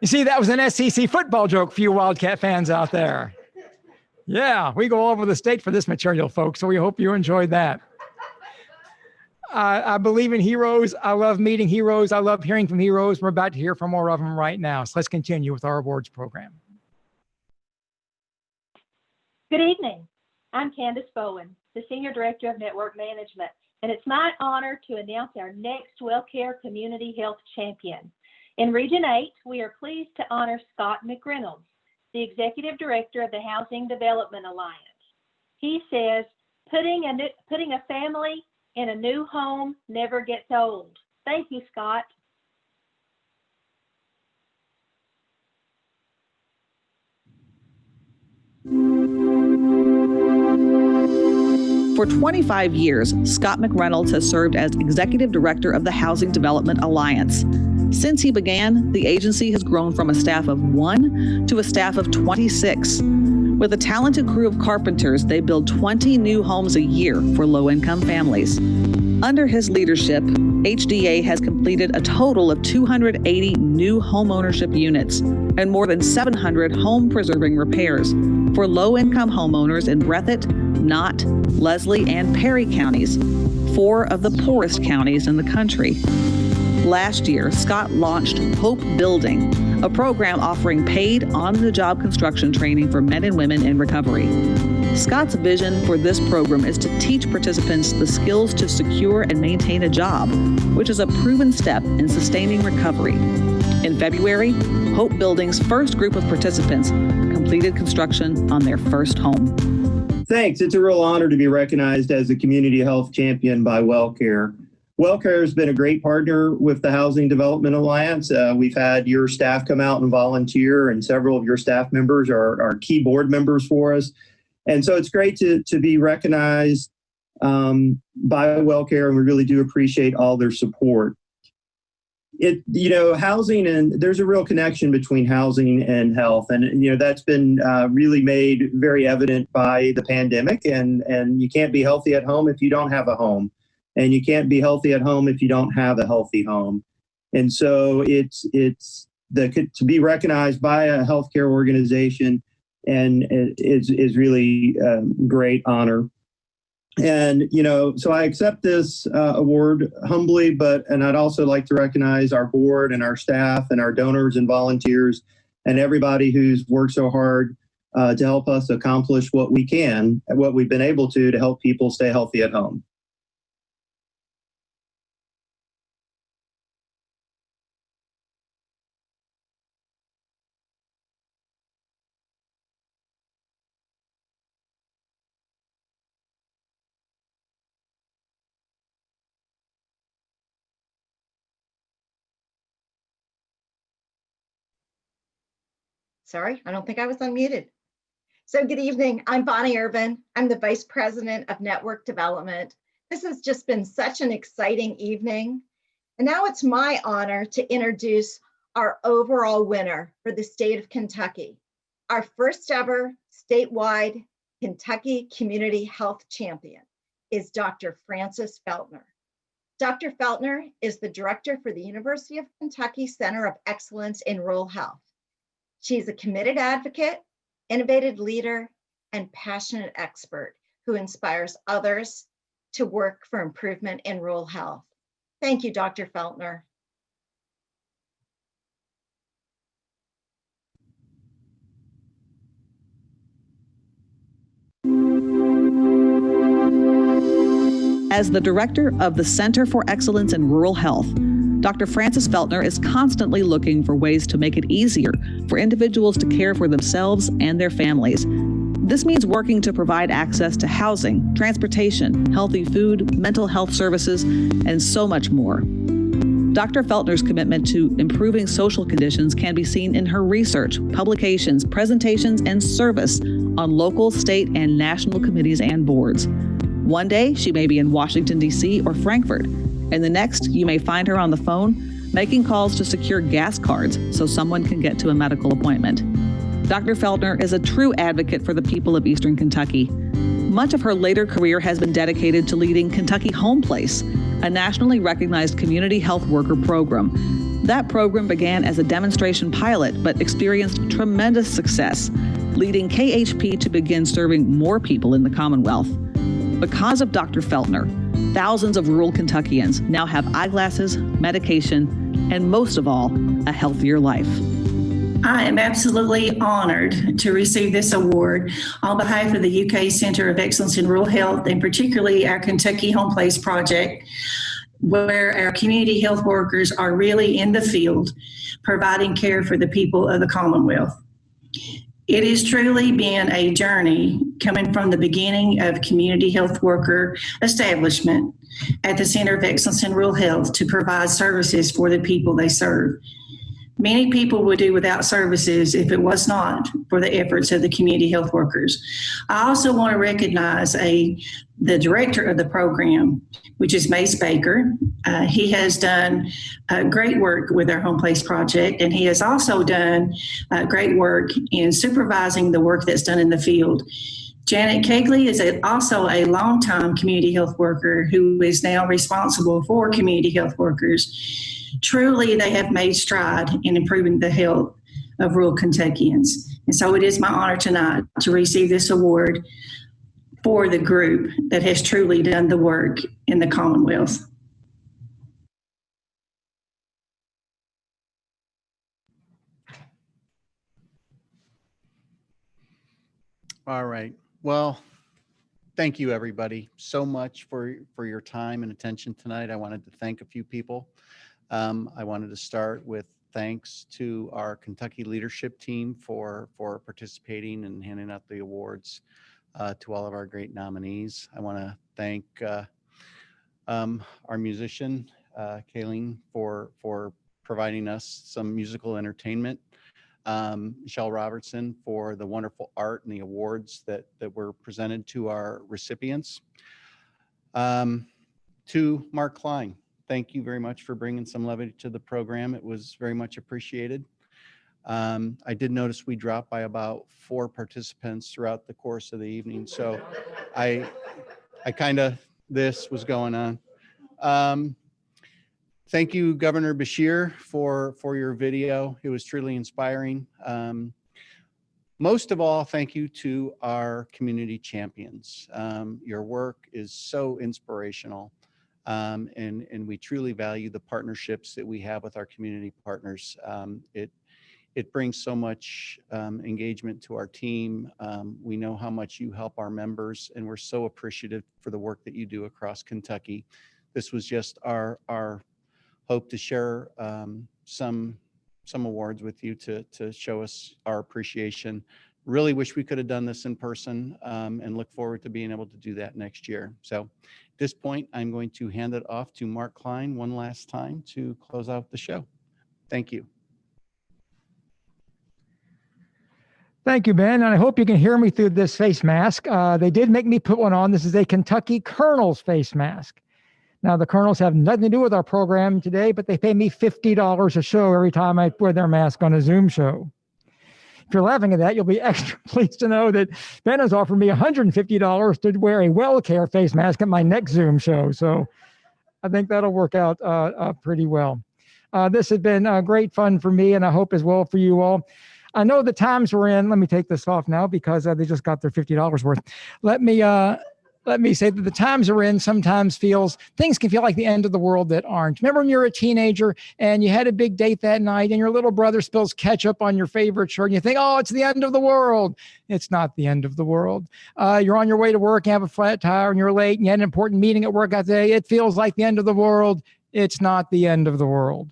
You see, that was an SEC football joke for you Wildcat fans out there. Yeah, we go all over the state for this material, folks, so we hope you enjoyed that. I believe in heroes. I love meeting heroes. I love hearing from heroes. We're about to hear from more of them right now. So let's continue with our awards program. Good evening. I'm Candace Bowen, the Senior Director of Network Management, and it's my honor to announce our next WellCare Community Health Champion. In Region 8, we are pleased to honor Scott McReynolds, the Executive Director of the Housing Development Alliance. He says, putting a family in a new home never gets old. Thank you, Scott. For 25 years, Scott McReynolds has served as Executive Director of the Housing Development Alliance. Since he began, the agency has grown from a staff of 1 to a staff of 26. With a talented crew of carpenters, they build 20 new homes a year for low-income families. Under his leadership, HDA has completed a total of 280 new homeownership units and more than 700 home-preserving repairs for low-income homeowners in Breathitt, Knott, Leslie, and Perry counties, 4 of the poorest counties in the country. Last year, Scott launched Hope Building, a program offering paid on-the-job construction training for men and women in recovery. Scott's vision for this program is to teach participants the skills to secure and maintain a job, which is a proven step in sustaining recovery. In February, Hope Building's first group of participants completed construction on their first home. Thanks. It's a real honor to be recognized as a community health champion by WellCare. WellCare has been a great partner with the Housing Development Alliance. We've had your staff come out and volunteer, and several of your staff members are key board members for us. And so it's great to be recognized by WellCare, and we really do appreciate all their support. Housing, and there's a real connection between housing and health. And, that's been really made very evident by the pandemic. And you can't be healthy at home if you don't have a home. And you can't be healthy at home if you don't have a healthy home. And so it's to be recognized by a healthcare organization and is really a great honor. And, so I accept this award humbly, and I'd also like to recognize our board and our staff and our donors and volunteers and everybody who's worked so hard to help us accomplish what we've been able to help people stay healthy at home. Sorry, I don't think I was unmuted. So good evening, I'm Bonnie Irvin. I'm the Vice President of Network Development. This has just been such an exciting evening. And now it's my honor to introduce our overall winner for the state of Kentucky. Our first ever statewide Kentucky Community Health Champion is Dr. Frances Feltner. Dr. Feltner is the director for the University of Kentucky Center of Excellence in Rural Health. She's a committed advocate, innovative leader, and passionate expert who inspires others to work for improvement in rural health. Thank you, Dr. Feltner. As the director of the Center for Excellence in Rural Health, Dr. Frances Feltner is constantly looking for ways to make it easier for individuals to care for themselves and their families. This means working to provide access to housing, transportation, healthy food, mental health services, and so much more. Dr. Feltner's commitment to improving social conditions can be seen in her research, publications, presentations, and service on local, state, and national committees and boards. One day, she may be in Washington, D.C. or Frankfurt, and the next, you may find her on the phone making calls to secure gas cards so someone can get to a medical appointment. Dr. Feltner is a true advocate for the people of Eastern Kentucky. Much of her later career has been dedicated to leading Kentucky Home Place, a nationally recognized community health worker program. That program began as a demonstration pilot, but experienced tremendous success, leading KHP to begin serving more people in the Commonwealth. Because of Dr. Feltner, Thousands of rural Kentuckians now have eyeglasses, medication, and most of all, a healthier life. I am absolutely honored to receive this award on behalf of the UK Center of Excellence in Rural Health, and particularly our Kentucky Home Place project, where our community health workers are really in the field providing care for the people of the Commonwealth. It has truly been a journey coming from the beginning of community health worker establishment at the Center of Excellence in Rural Health to provide services for the people they serve. Many people would do without services if it was not for the efforts of the community health workers. I also want to recognize the director of the program, which is Mace Baker. He has done great work with our Home Place project, and he has also done great work in supervising the work that's done in the field. Janet Kegley is also a longtime community health worker who is now responsible for community health workers. Truly, they have made stride in improving the health of rural Kentuckians. And so it is my honor tonight to receive this award for the group that has truly done the work in the Commonwealth. All right. Well, thank you everybody so much for your time and attention tonight. I wanted to thank a few people. I wanted to start with thanks to our Kentucky leadership team for participating and handing out the awards to all of our great nominees. I want to thank our musician, Kayleen, for providing us some musical entertainment. Michelle Robertson for the wonderful art and the awards that were presented to our recipients. To Mark Klein, thank you very much for bringing some levity to the program. It was very much appreciated. I did notice we dropped by about 4 participants throughout the course of the evening, so I kind of, this was going on. Thank you, Governor Beshear, for your video. It was truly inspiring. Most of all, thank you to our community champions. Your work is so inspirational, and we truly value the partnerships that we have with our community partners. It brings so much engagement to our team. We know how much you help our members, and we're so appreciative for the work that you do across Kentucky. This was just our hope to share some awards with you to show us our appreciation. Really wish we could have done this in person, and look forward to being able to do that next year. So at this point, I'm going to hand it off to Mark Klein one last time to close out the show. Thank you. Thank you, Ben. And I hope you can hear me through this face mask. They did make me put one on. This is a Kentucky Colonel's face mask. Now, the Colonels have nothing to do with our program today, but they pay me $50 a show every time I wear their mask on a Zoom show. If you're laughing at that, you'll be extra pleased to know that Ben has offered me $150 to wear a WellCare face mask at my next Zoom show. So I think that'll work out pretty well. This has been great fun for me, and I hope as well for you all. I know the times we're in. Let me take this off now because they just got their $50 worth. Let me say that the times we're in sometimes things can feel like the end of the world that aren't. Remember when you were a teenager and you had a big date that night and your little brother spills ketchup on your favorite shirt and you think, oh, it's the end of the world. It's not the end of the world. You're on your way to work, you have a flat tire and you're late and you had an important meeting at work that day. It feels like the end of the world. It's not the end of the world.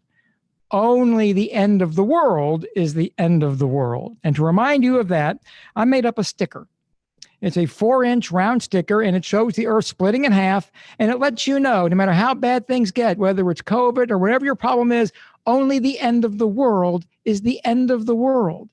Only the end of the world is the end of the world. And to remind you of that, I made up a sticker. It's a 4-inch round sticker, and it shows the earth splitting in half, and it lets you know, no matter how bad things get, whether it's COVID or whatever your problem is, only the end of the world is the end of the world.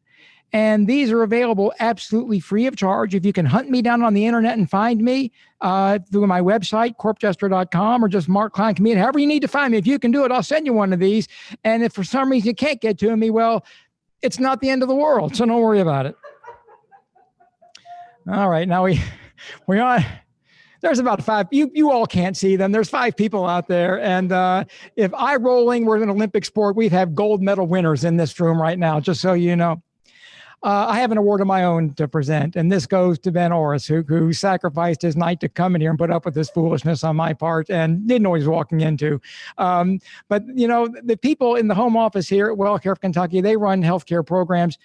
And these are available absolutely free of charge. If you can hunt me down on the internet and find me through my website, corpjester.com, or just Mark Klein Comedian, however you need to find me. If you can do it, I'll send you one of these. And if for some reason you can't get to me, well, it's not the end of the world, so don't worry about it. All right, now we are. There's about 5. You all can't see them. There's 5 people out there, and if eye rolling were an Olympic sport, we'd have gold medal winners in this room right now. Just so you know. I have an award of my own to present, and this goes to Ben Orris, who sacrificed his night to come in here and put up with this foolishness on my part and didn't know what he was walking into. But, you know, the people in the home office here at WellCare of Kentucky, they run healthcare programs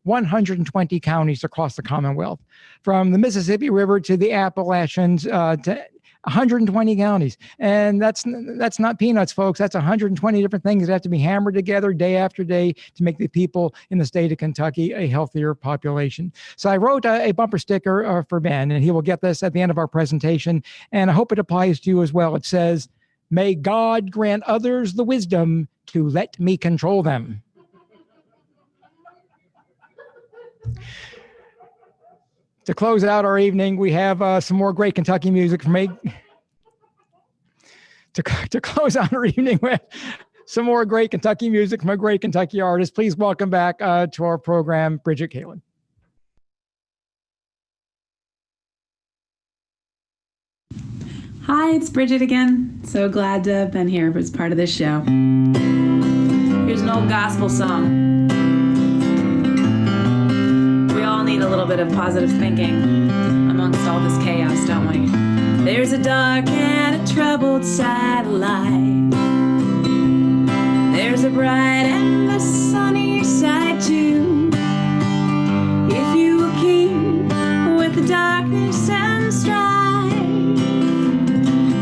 120 counties across the Commonwealth, from the Mississippi River to the Appalachians to 120 counties. And that's not peanuts, folks. That's 120 different things that have to be hammered together day after day to make the people in the state of Kentucky a healthier population. So I wrote a bumper sticker for Ben, and he will get this at the end of our presentation. And I hope it applies to you as well. It says, "May God grant others the wisdom to let me control them." To close out our evening, we have some more great Kentucky music from to close out our evening with some more great Kentucky music from a great Kentucky artist. Please welcome back to our program, Bridget Kalin. Hi, it's Bridget again. So glad to have been here as part of this show. Here's an old gospel song. We all need a little bit of positive thinking amongst all this chaos, don't we? There's a dark and a troubled satellite. There's a bright and a sunny side too. If you will keep with the darkness and strife,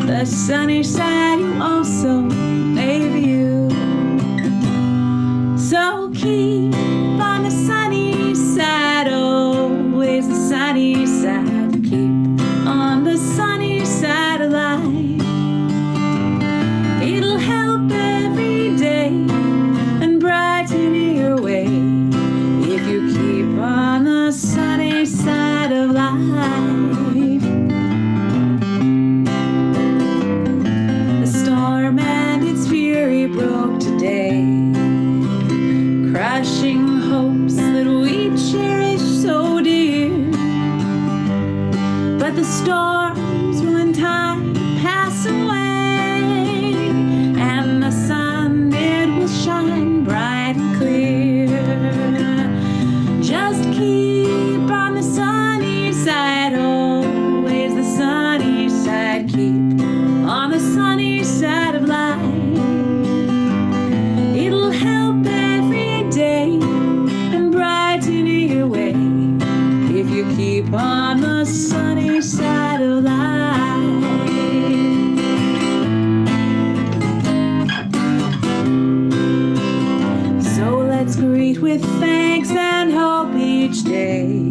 the sunny side you also may view. So keep on the sunny side, always the sunny side. Keep on the sunny side of life. It'll help every day and brighten your way if you keep on the sunny side of life. The storm and its fury broke today, crushing hopes that we cherish so dear. But the storms will in time pass away, and the sun, it will shine bright and clear. Just keep on the sunny side, always the sunny side. Keep on the sunny side of life. It'll help every day and brighten your way if you keep on the sunny side of life. So let's greet with thanks and hope each day.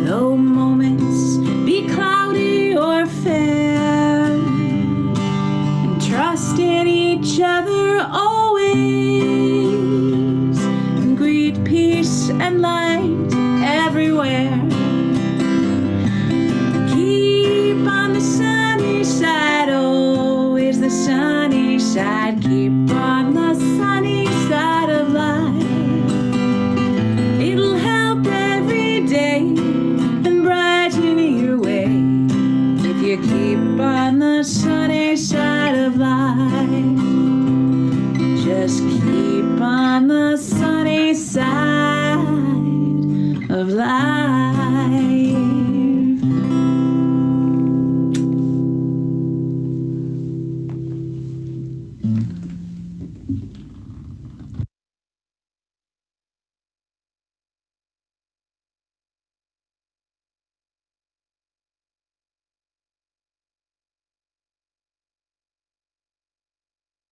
Though moments be cloudy or fair, and trust in each other always, and greet peace and light everywhere. Keep on the sunny side, always the sunny side. Keep on the sunny side of life. It'll help every day and brighten your way if you keep on the sunny side of life. Just keep on the sunny side of life.